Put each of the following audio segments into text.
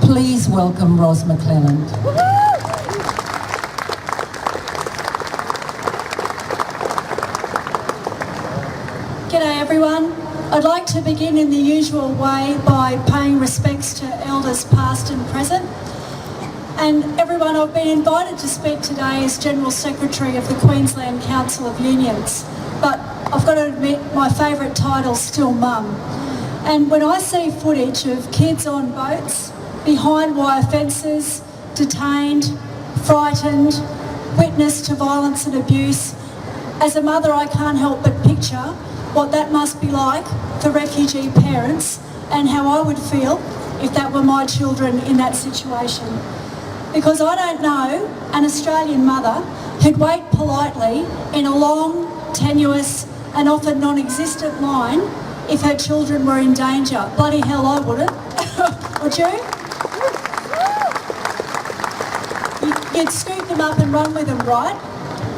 Please welcome Ros McClelland. G'day everyone. I'd like to begin in the usual way by paying respects to elders past and present. And everyone, I've been invited to speak today as General Secretary of the Queensland Council of Unions, but I've got to admit my favourite title's still Mum. And when I see footage of kids on boats, behind wire fences, detained, frightened, witness to violence and abuse, as a mother I can't help but picture what that must be like for refugee parents and how I would feel if that were my children in that situation. Because I don't know an Australian mother who'd wait politely in a long, tenuous and often non-existent line if her children were in danger. Bloody hell, I wouldn't. Would you? You'd scoop them up and run with them, right?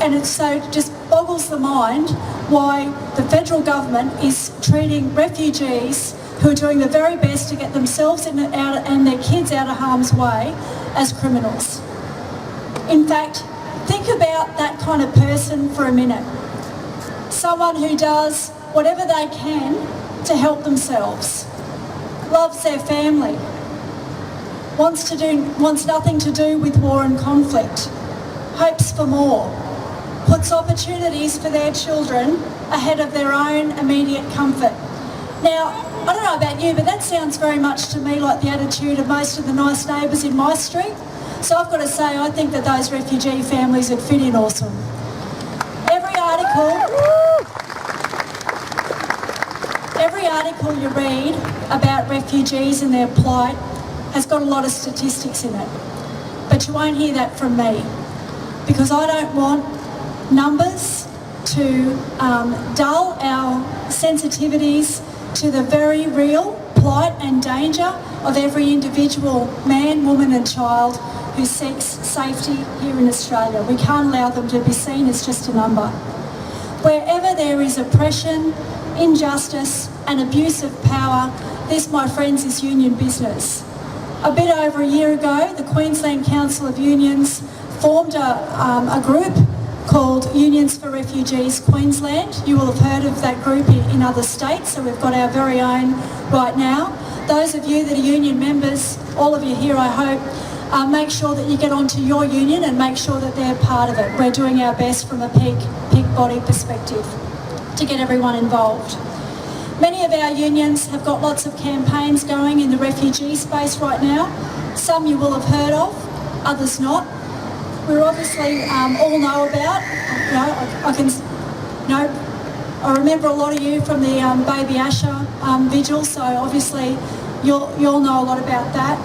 And it so just boggles the mind why the federal government is treating refugees who are doing the very best to get themselves and their kids out of harm's way as criminals. In fact, think about that kind of person for a minute. Someone who does whatever they can to help themselves, loves their family, wants nothing to do with war and conflict, hopes for more, puts opportunities for their children ahead of their own immediate comfort. Now, I don't know about you, but that sounds very much to me like the attitude of most of the nice neighbours in my street. So I've got to say, I think that those refugee families would fit in awesome. Every article you read about refugees and their plight has got a lot of statistics in it. But you won't hear that from me, because I don't want numbers to dull our sensitivities to the very real plight and danger of every individual man, woman and child who seeks safety here in Australia. We can't allow them to be seen as just a number. Wherever there is oppression, injustice and abuse of power, this, my friends, is union business. A bit over a year ago, the Queensland Council of Unions formed a group called Unions for Refugees Queensland. You will have heard of that group in other states, so we've got our very own right now. Those of you that are union members, all of you here I hope, make sure that you get onto your union and make sure that they're part of it. We're doing our best from a peak body perspective to get everyone involved. Many of our unions have got lots of campaigns going in the refugee space right now. Some you will have heard of, others not. We're obviously all know about, I remember a lot of you from the Baby Asher vigil, so obviously you'll know a lot about that.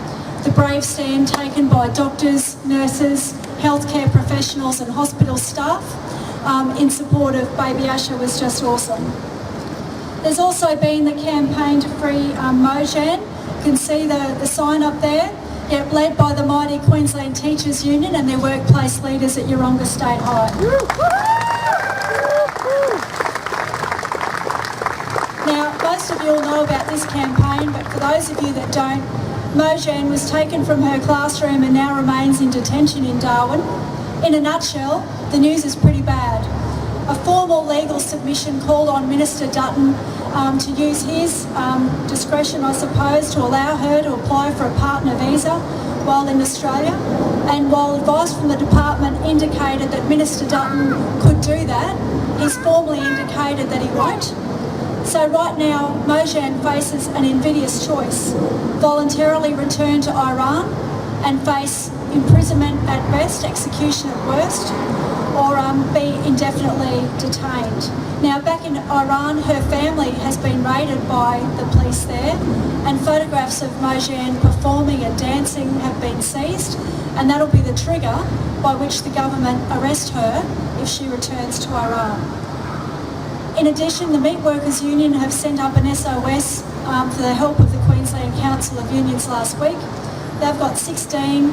The brave stand taken by doctors, nurses, healthcare professionals and hospital staff in support of Baby Asher was just awesome. There's also been the campaign to free Mojan. You can see the sign up there. Yep, led by the mighty Queensland Teachers Union and their workplace leaders at Yeronga State High. Now, most of you will know about this campaign, but for those of you that don't, Mojan was taken from her classroom and now remains in detention in Darwin. In a nutshell, the news is pretty bad. A formal legal submission called on Minister Dutton to use his discretion, I suppose, to allow her to apply for a partner visa while in Australia. And while advice from the department indicated that Minister Dutton could do that, he's formally indicated that he won't. So right now, Mojan faces an invidious choice: voluntarily return to Iran and face imprisonment at best, execution at worst, or be indefinitely detained. Now, back in Iran, her family has been raided by the police there, and photographs of Mojan performing and dancing have been seized, and that'll be the trigger by which the government arrest her if she returns to Iran. In addition, the Meat Workers Union have sent up an SOS for the help of the Queensland Council of Unions last week. They've got 16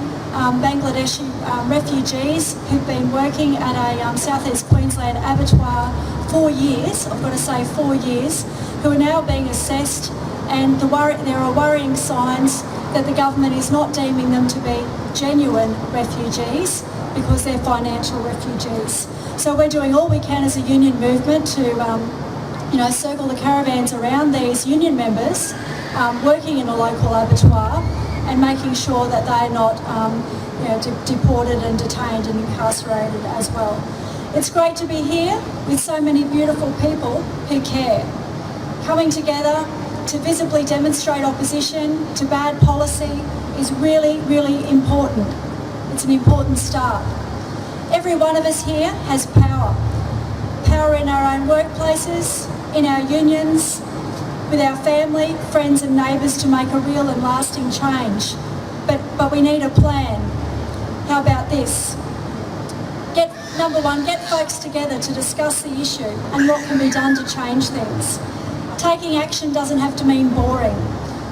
Bangladeshi refugees who've been working at a South East Queensland abattoir 4 years, I've got to say 4 years, who are now being assessed and there are worrying signs that the government is not deeming them to be genuine refugees because they're financial refugees. So we're doing all we can as a union movement to circle the caravans around these union members working in a local abattoir and making sure that they're not deported and detained and incarcerated as well. It's great to be here with so many beautiful people who care. Coming together to visibly demonstrate opposition to bad policy is really, really important. It's an important start. Every one of us here has power. Power in our own workplaces, in our unions, with our family, friends and neighbours to make a real and lasting change. But we need a plan. How about this? Number one, get folks together to discuss the issue and what can be done to change things. Taking action doesn't have to mean boring.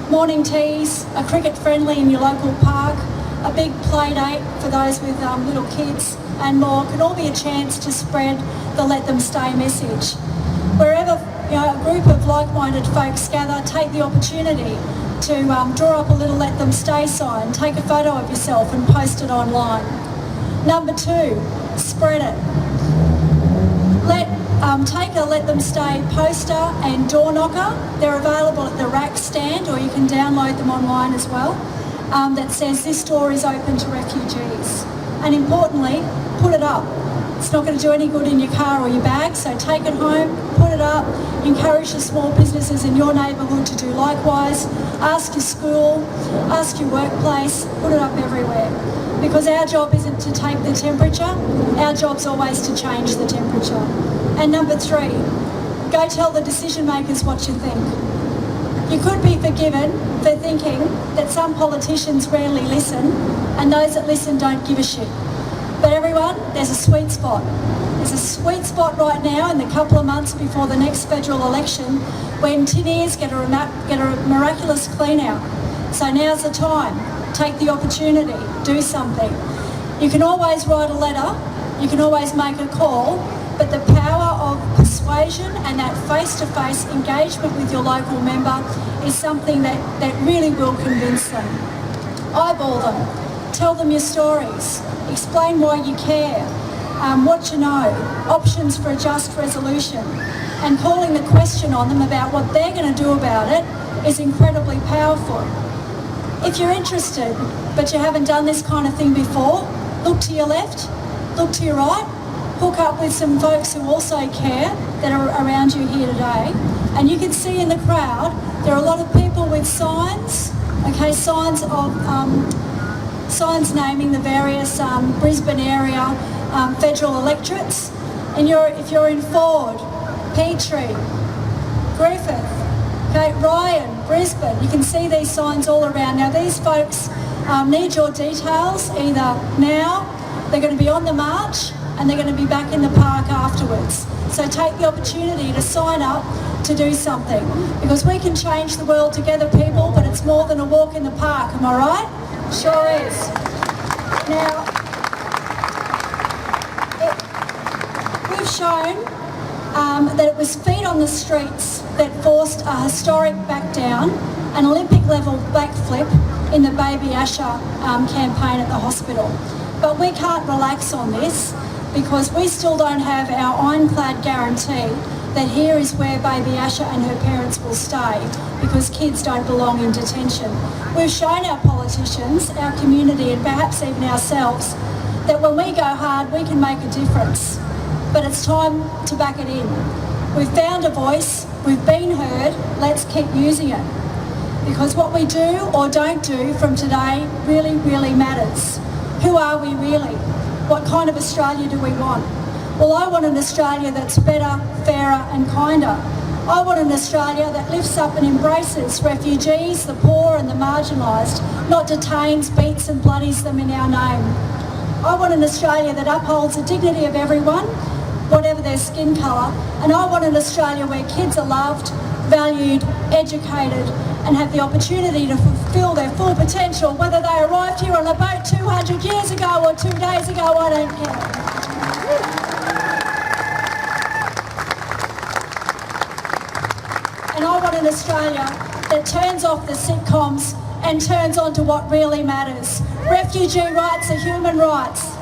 Morning teas, a cricket friendly in your local park, a big play date for those with little kids and more can all be a chance to spread the Let Them Stay message. Wherever a group of like-minded folks gather, take the opportunity to draw up a little Let Them Stay sign, take a photo of yourself and post it online. Number two, spread it. Take a Let Them Stay poster and door knocker. They're available at the rack stand or you can download them online as well. That says this door is open to refugees. And importantly, put it up. It's not going to do any good in your car or your bag, so take it home, put it up, encourage the small businesses in your neighbourhood to do likewise, ask your school, ask your workplace, put it up everywhere. Because our job isn't to take the temperature, our job's always to change the temperature. And number three, go tell the decision makers what you think. You could be forgiven for thinking that some politicians rarely listen and those that listen don't give a shit. But everyone, there's a sweet spot. There's a sweet spot right now in the couple of months before the next federal election when tin ears get a miraculous clean out. So now's the time. Take the opportunity. Do something. You can always write a letter. You can always make a call. But the power of persuasion and that face-to-face engagement with your local member is something that really will convince them. Eyeball them. Tell them your stories. Explain why you care. What you know. Options for a just resolution. And calling the question on them about what they're going to do about it is incredibly powerful. If you're interested, but you haven't done this kind of thing before, look to your left, look to your right, hook up with some folks who also care that are around you here today. And you can see in the crowd, there are a lot of people with signs, signs naming the various Brisbane area federal electorates. And if you're in Ford, Petrie, Griffith, Ryan, Brisbane, you can see these signs all around. Now these folks need your details either now, they're going to be on the march, and they're going to be back in the park afterwards. So take the opportunity to sign up to do something. Because we can change the world together, people, but it's more than a walk in the park, am I right? Sure is. Now, we've shown that it was feet on the streets that forced a historic back down, an Olympic level backflip in the Baby Asher campaign at the hospital. But we can't relax on this because we still don't have our ironclad guarantee that here is where Baby Asher and her parents will stay because kids don't belong in detention. We've shown our politicians, our community and perhaps even ourselves that when we go hard we can make a difference. But it's time to back it in. We've found a voice, we've been heard, let's keep using it. Because what we do or don't do from today really, really matters. Who are we really? What kind of Australia do we want? Well, I want an Australia that's better, fairer and kinder. I want an Australia that lifts up and embraces refugees, the poor and the marginalised, not detains, beats and bloodies them in our name. I want an Australia that upholds the dignity of everyone, whatever their skin colour, and I want an Australia where kids are loved, valued, educated and have the opportunity to fulfil their full potential, whether they arrived here on a boat 200 years ago or 2 days ago, I don't care. And I want an Australia that turns off the sitcoms and turns on to what really matters. Refugee rights are human rights.